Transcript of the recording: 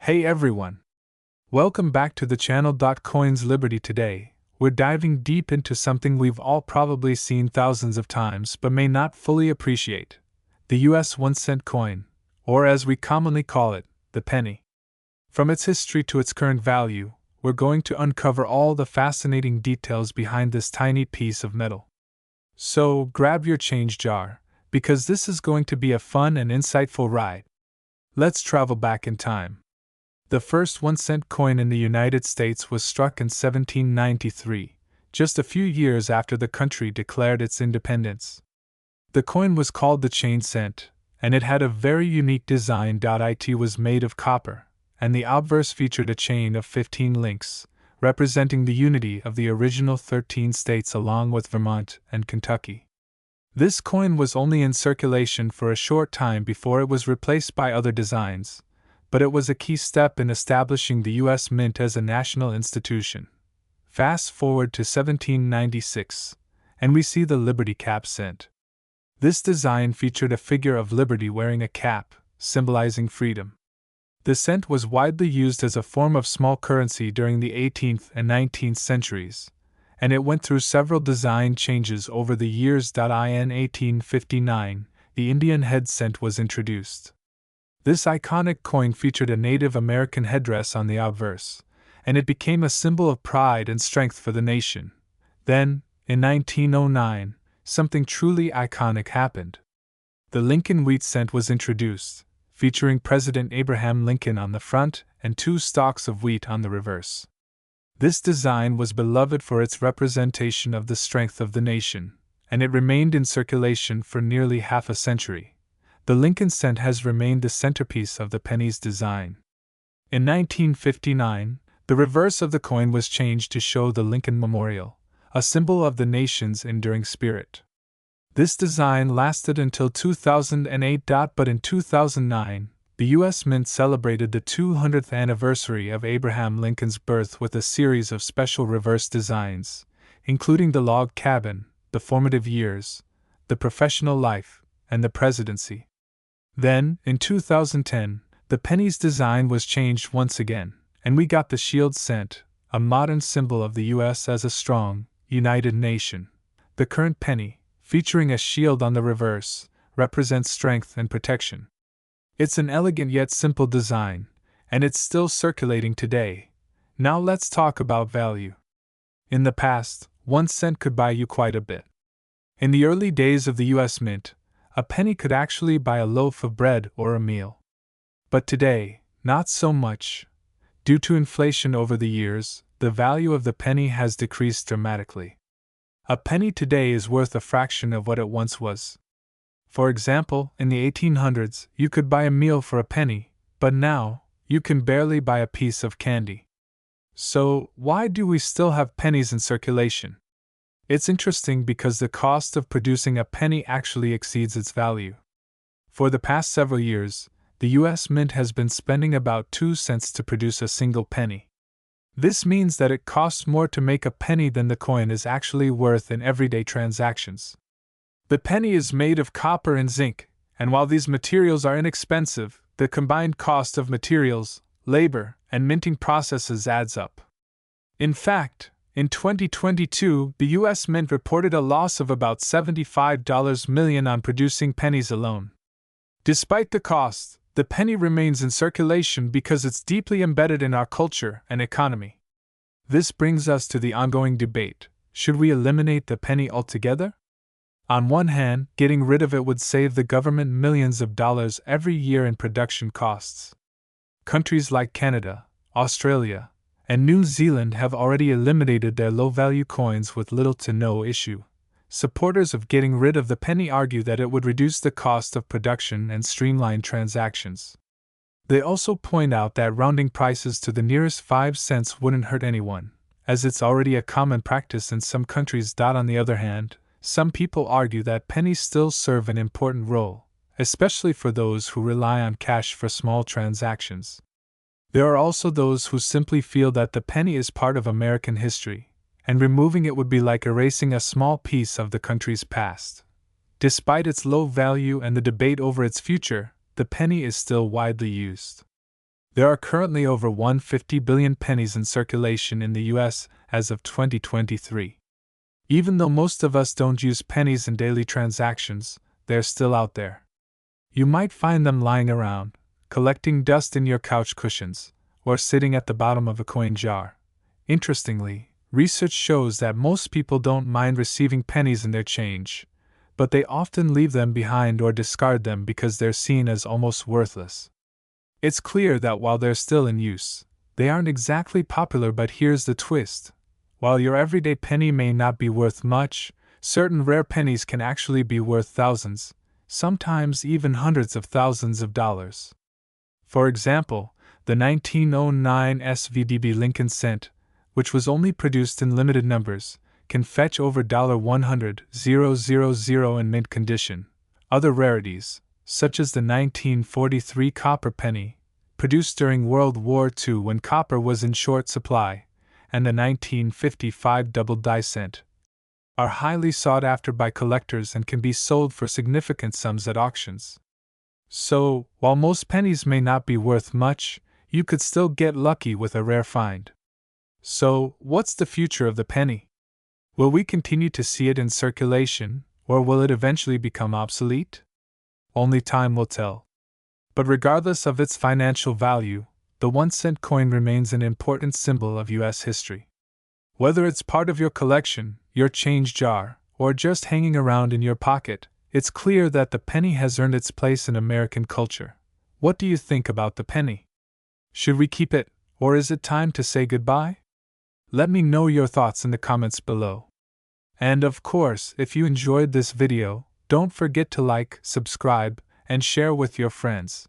Hey everyone! Welcome back to the channel. Coins Liberty. Today, we're diving deep into something we've all probably seen thousands of times but may not fully appreciate: the US 1-cent coin, or as we commonly call it, the penny. From its history to its current value, we're going to uncover all the fascinating details behind this tiny piece of metal. So, grab your change jar, because this is going to be a fun and insightful ride. Let's travel back in time. The first 1-cent coin in the United States was struck in 1793, just a few years after the country declared its independence. The coin was called the chain cent, and it had a very unique design. It was made of copper, and the obverse featured a chain of 15 links, representing the unity of the original 13 states along with Vermont and Kentucky. This coin was only in circulation for a short time before it was replaced by other designs, but it was a key step in establishing the U.S. Mint as a national institution. Fast forward to 1796, and we see the Liberty Cap cent. This design featured a figure of Liberty wearing a cap, symbolizing freedom. The cent was widely used as a form of small currency during the 18th and 19th centuries, and it went through several design changes over the years. In 1859, the Indian head cent was introduced. This iconic coin featured a Native American headdress on the obverse, and it became a symbol of pride and strength for the nation. Then, in 1909, something truly iconic happened. The Lincoln wheat cent was introduced, featuring President Abraham Lincoln on the front and 2 stalks of wheat on the reverse. This design was beloved for its representation of the strength of the nation, and it remained in circulation for nearly half a century. The Lincoln cent has remained the centerpiece of the penny's design. In 1959, the reverse of the coin was changed to show the Lincoln Memorial, a symbol of the nation's enduring spirit. This design lasted until 2008. But in 2009, the U.S. Mint celebrated the 200th anniversary of Abraham Lincoln's birth with a series of special reverse designs, including the log cabin, the formative years, the professional life, and the presidency. Then, in 2010, the penny's design was changed once again, and we got the shield cent, a modern symbol of the U.S. as a strong, united nation. The current penny, featuring a shield on the reverse, represents strength and protection. It's an elegant yet simple design, and it's still circulating today. Now let's talk about value. In the past, 1 cent could buy you quite a bit. In the early days of the U.S. Mint, a penny could actually buy a loaf of bread or a meal. But today, not so much. Due to inflation over the years, the value of the penny has decreased dramatically. A penny today is worth a fraction of what it once was. For example, in the 1800s, you could buy a meal for a penny, but now, you can barely buy a piece of candy. So, why do we still have pennies in circulation? It's interesting because the cost of producing a penny actually exceeds its value. For the past several years, the U.S. Mint has been spending about 2 cents to produce a single penny. This means that it costs more to make a penny than the coin is actually worth in everyday transactions. The penny is made of copper and zinc, and while these materials are inexpensive, the combined cost of materials, labor, and minting processes adds up. In fact, in 2022, the U.S. Mint reported a loss of about $75 million on producing pennies alone. Despite the cost, the penny remains in circulation because it's deeply embedded in our culture and economy. This brings us to the ongoing debate: should we eliminate the penny altogether? On one hand, getting rid of it would save the government millions of dollars every year in production costs. Countries like Canada, Australia, and New Zealand have already eliminated their low-value coins with little to no issue. Supporters of getting rid of the penny argue that it would reduce the cost of production and streamline transactions. They also point out that rounding prices to the nearest 5 cents wouldn't hurt anyone, as it's already a common practice in some countries. On the other hand, some people argue that pennies still serve an important role, especially for those who rely on cash for small transactions. There are also those who simply feel that the penny is part of American history, and removing it would be like erasing a small piece of the country's past. Despite its low value and the debate over its future, the penny is still widely used. There are currently over 150 billion pennies in circulation in the US as of 2023. Even though most of us don't use pennies in daily transactions, they're still out there. You might find them lying around, collecting dust in your couch cushions, or sitting at the bottom of a coin jar. Interestingly, research shows that most people don't mind receiving pennies in their change, but they often leave them behind or discard them because they're seen as almost worthless. It's clear that while they're still in use, they aren't exactly popular, but here's the twist. While your everyday penny may not be worth much, certain rare pennies can actually be worth thousands, sometimes even hundreds of thousands of dollars. For example, the 1909 SVDB Lincoln cent, which was only produced in limited numbers, can fetch over $100,000 in mint condition. Other rarities, such as the 1943 copper penny, produced during World War II when copper was in short supply, and the 1955 double-die cent, are highly sought after by collectors and can be sold for significant sums at auctions. So, while most pennies may not be worth much, you could still get lucky with a rare find. So, what's the future of the penny? Will we continue to see it in circulation, or will it eventually become obsolete? Only time will tell. But regardless of its financial value, the 1-cent coin remains an important symbol of US history. Whether it's part of your collection, your change jar, or just hanging around in your pocket, it's clear that the penny has earned its place in American culture. What do you think about the penny? Should we keep it, or is it time to say goodbye? Let me know your thoughts in the comments below. And of course, if you enjoyed this video, don't forget to like, subscribe, and share with your friends.